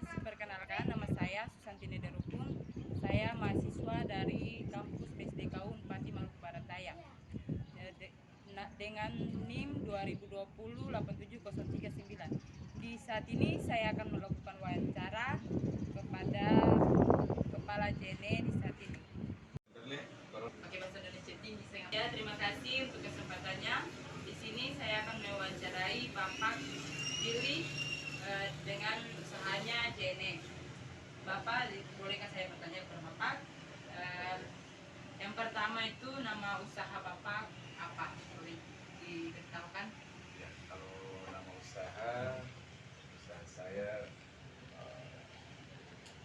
Perkenalkan, nama saya Susanti Nederukun. Saya mahasiswa dari kampus BSDK Unpad di Maluku Barat Daya. Dengan NIM 2020-870339. Di saat ini saya akan melakukan wawancara kepada Kepala JNE di saat ini. Oke, bahasa Indonesia tinggi. Ya, terima kasih untuk kesempatannya. Di sini saya akan mewawancarai Bapak Billy dengan usahanya JNE. Bapak, bolehkah saya bertanya kepada Bapak? Yang pertama itu nama usaha Bapak apa? Boleh diberitahukan? Ya, kalau nama usaha saya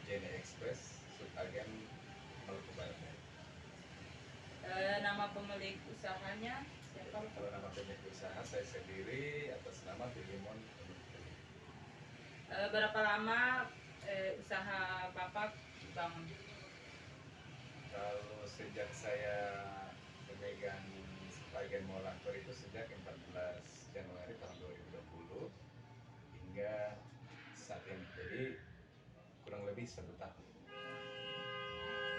JNE Express, Subagen Maluku Barat. Nama pemilik usahanya siapa? Kalau nama pemilik usaha saya sendiri atas nama Filimon. Berapa lama usaha Bapak dibangun? Kalau sejak saya pemegang Subagen Mall Aktor itu sejak 14 Januari tahun 2020 hingga saat ini. Jadi kurang lebih 1 tahun.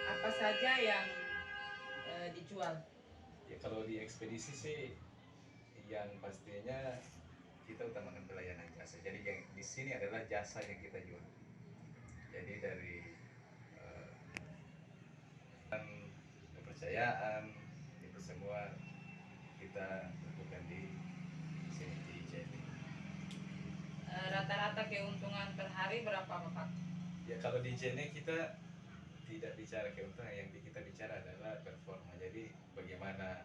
Apa saja yang dijual? Ya kalau di ekspedisi sih yang pastinya kita utamakan pelayanan jasa. Jadi yang di sini adalah jasa yang kita jual. Jadi dari kepercayaan itu semua kita lakukan di sini di JNE. Rata-rata keuntungan per hari berapa Bapak? Ya kalau di JNE kita tidak bicara keuntungan, yang kita bicara adalah performa. Jadi bagaimana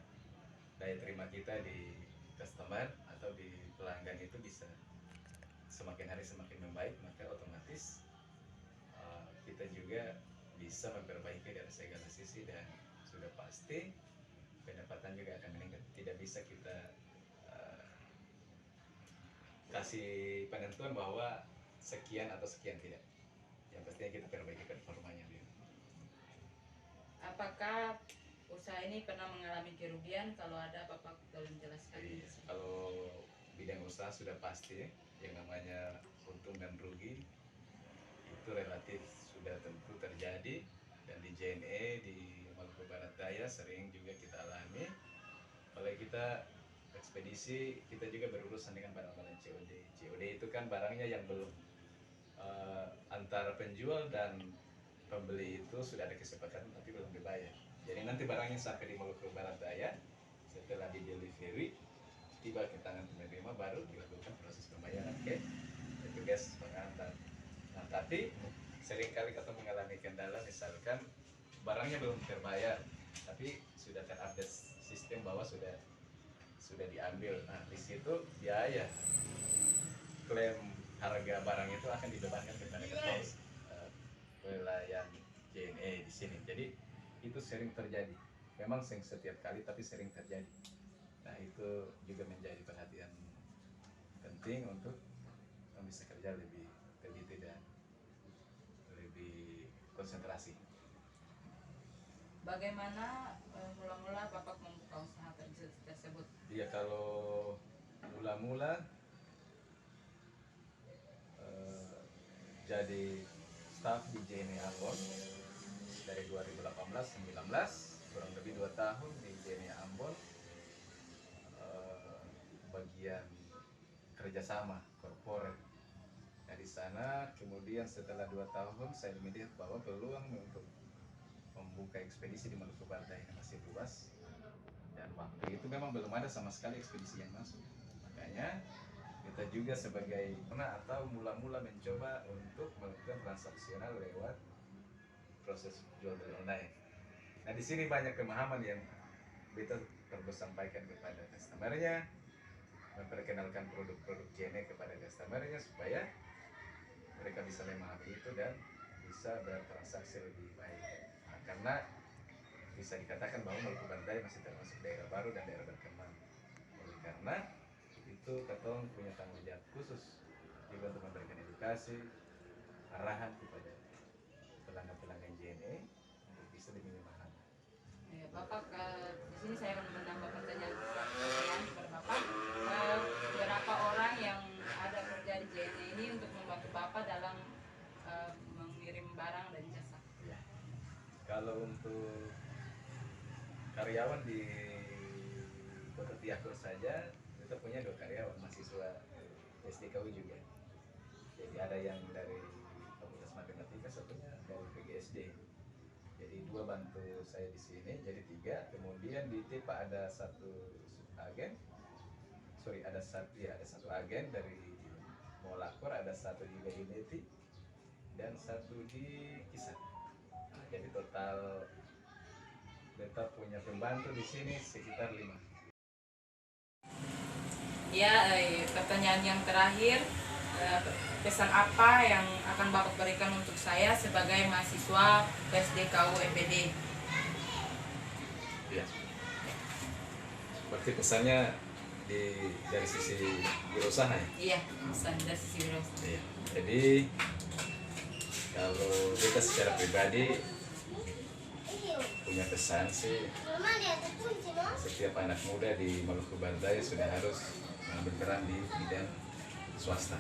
daya terima kita di customer atau di pelanggan itu bisa semakin hari semakin membaik, maka otomatis kita juga bisa memperbaiki dari segala sisi dan sudah pasti pendapatan juga akan meningkat. Tidak bisa kita kasih penentuan bahwa sekian atau sekian, tidak. Yang pastinya kita perbaiki performanya dulu. Apakah usaha ini pernah mengalami kerugian? Kalau ada, Bapak tolong jelaskan. Iya, kalau bidang usaha sudah pasti yang namanya untung dan rugi itu relatif sudah tentu terjadi, dan di JNE di Maluku Barat Daya sering juga kita alami. Kalau kita ekspedisi, kita juga berurusan dengan barang-barang COD. COD itu kan barangnya yang belum antara penjual dan pembeli itu sudah ada kesepakatan tapi belum dibayar. Jadi nanti barangnya sampai di Maluku Barat Daya, setelah di delivery tiba ke tangan penerima baru dilakukan proses pembayaran ke petugas pengantar. Nah tapi seringkali kita mengalami kendala, misalkan barangnya belum terbayar tapi sudah terupdate sistem bahwa sudah diambil. Nah di situ biaya klaim harga barang itu akan dibebankan kepada pelayan JNE di sini. Jadi itu sering terjadi. Memang setiap kali tapi sering terjadi. Nah itu juga menjadi perhatian penting untuk bisa kerja lebih teliti dan lebih konsentrasi. Bagaimana mula-mula Bapak membuka usaha tersebut? Iya, kalau mula-mula jadi staff di JNE Ambon dari 2018-19, kurang lebih 2 tahun di JNE Ambon, bagian kerjasama corporate. Nah di sana kemudian setelah 2 tahun saya melihat bahwa peluang untuk membuka ekspedisi di Maluku Barat ini masih luas, dan waktu itu memang belum ada sama sekali ekspedisi yang masuk. Makanya kita juga sebagai atau mula-mula mencoba untuk melakukan transaksional lewat proses jual beli online. Nah di sini banyak pemahaman yang kita perlu sampaikan kepada customernya, memperkenalkan produk-produk JNE kepada customernya supaya mereka bisa memahami itu dan bisa bertransaksi lebih baik. Nah, karena bisa dikatakan bahwa Maluku Barat Daya masih termasuk daerah baru dan daerah berkembang. Oleh karena itu Ketong punya tanggung jawab khusus juga untuk memberikan edukasi, arahan kepada pelanggan-pelanggan JNE untuk bisa lebih memahami. Ya, Bapak, di sini saya akan menambah pertanyaan kepada Bapak. Berapa orang yang ada kerja di JNE ini untuk membantu Bapak dalam untuk karyawan di Kota Tiakur saja kita punya 2 karyawan mahasiswa SDKU juga. Jadi ada yang dari Fakultas Matematika, satunya dari PGSD. Jadi 2 bantu saya di sini, jadi 3. Kemudian di TIPA ada satu agen, ada satu agen dari Molakor, ada satu juga di Neti, dan satu di Kisah. Nah, jadi total kita punya pembantu di sini sekitar 5. Ya, pertanyaan yang terakhir, pesan apa yang akan Bapak berikan untuk saya sebagai mahasiswa PSDKU MPD? Ya. Berarti pesannya dari sisi wirausaha ya? Iya, pesan dari sisi wirausaha. Iya. Jadi kalau kita secara pribadi punya pesan sih, setiap anak muda di Maluku Barat Daya sudah harus berperan di bidang swasta.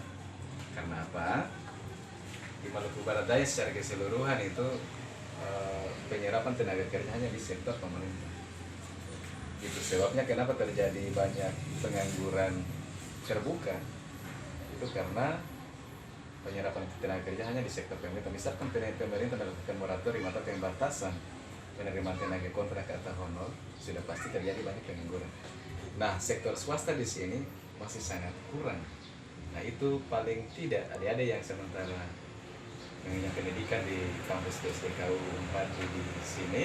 Karena apa? Di Maluku Barat Daya secara keseluruhan itu penyerapan tenaga kerja hanya di sektor pemerintah. Itu sebabnya kenapa terjadi banyak pengangguran terbuka. Itu karena penyerapan tenaga kerja hanya di sektor pemerintah. Misalkan pemerintah melakukan moratorium atau pembatasan penerimaan tenaga kontrak atau honor, sudah pasti terjadi banyak pengangguran. Nah, sektor swasta di sini masih sangat kurang. Nah, itu paling tidak adik-adik yang sementara mengenyam pendidikan di kampus PSDKU 4 di sini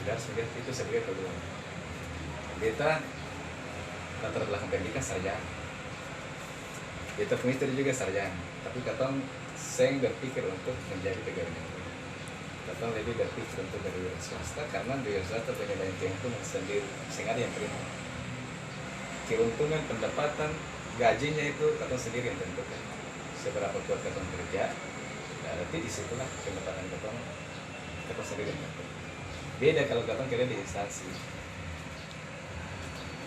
sudah harus melihat itu sebagai peluang. Kita latar belakang pendidikan sarjana, kita punya istri juga sarjana, tapi katong seng berpikir untuk menjadi pegawai negeri. Katong lebih berpikir untuk dari swasta karena di swasta punya banyak keuntungan sendiri, sehingga ada yang terima. Keuntungan pendapatan gajinya itu katong sendiri yang tentukan. Seberapa kuat katong kerja, berarti disitulah pendapatan katong sendiri yang tentukan. Beda kalau katong kerja di instansi,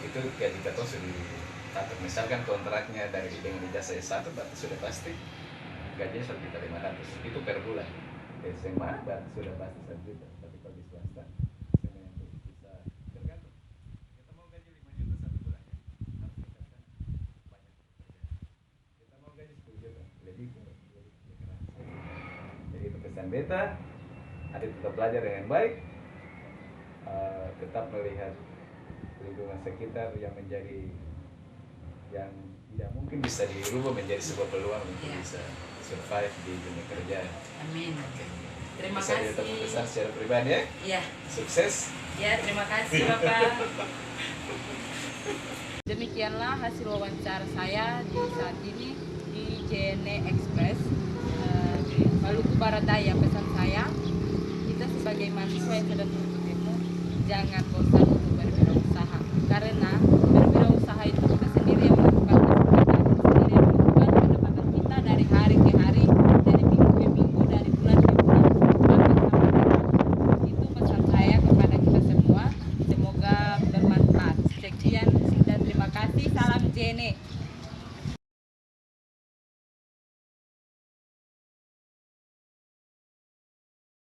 itu gaji katong sudah diatur. Misalkan kontraknya dengan ijazah S1, berarti sudah pasti gajinya 1.500.000 itu per bulan. SMA berarti sudah pasti 1 juta. Tapi kalau di swasta SMA yang bisa tergantung. Kita mau gaji 5 juta 1 bulan ya, harus kita banyak kerja. Kita mau gaji 10 juta lebih keras. Jadi itu pesan beta, adik tetap belajar dengan baik, tetap melihat lingkungan sekitar yang tidak mungkin bisa dirubah menjadi sebuah peluang untuk bisa survive di dunia kerja. Amin. Okay. Terima bisa kasih. Bisa besar secara pribadi ya. Iya. Sukses. Ya, terima kasih Bapak. Demikianlah hasil wawancara saya di saat ini di JNE Express Maluku Barat Daya. Pesan saya, kita sebagai mahasiswa yang sedang menuntut ilmu, jangan bosan untuk berwirausaha. Karena berwirausaha itu kita sendiri yang melakukan kesempatan, sendiri yang melakukan pendapatan kita dari hari ke hari, dari minggu ke minggu, dari bulan ke bulan, bahkan sampai tahun. Itu pesan saya kepada kita semua. Semoga bermanfaat. Sekian dan terima kasih. Salam JNE.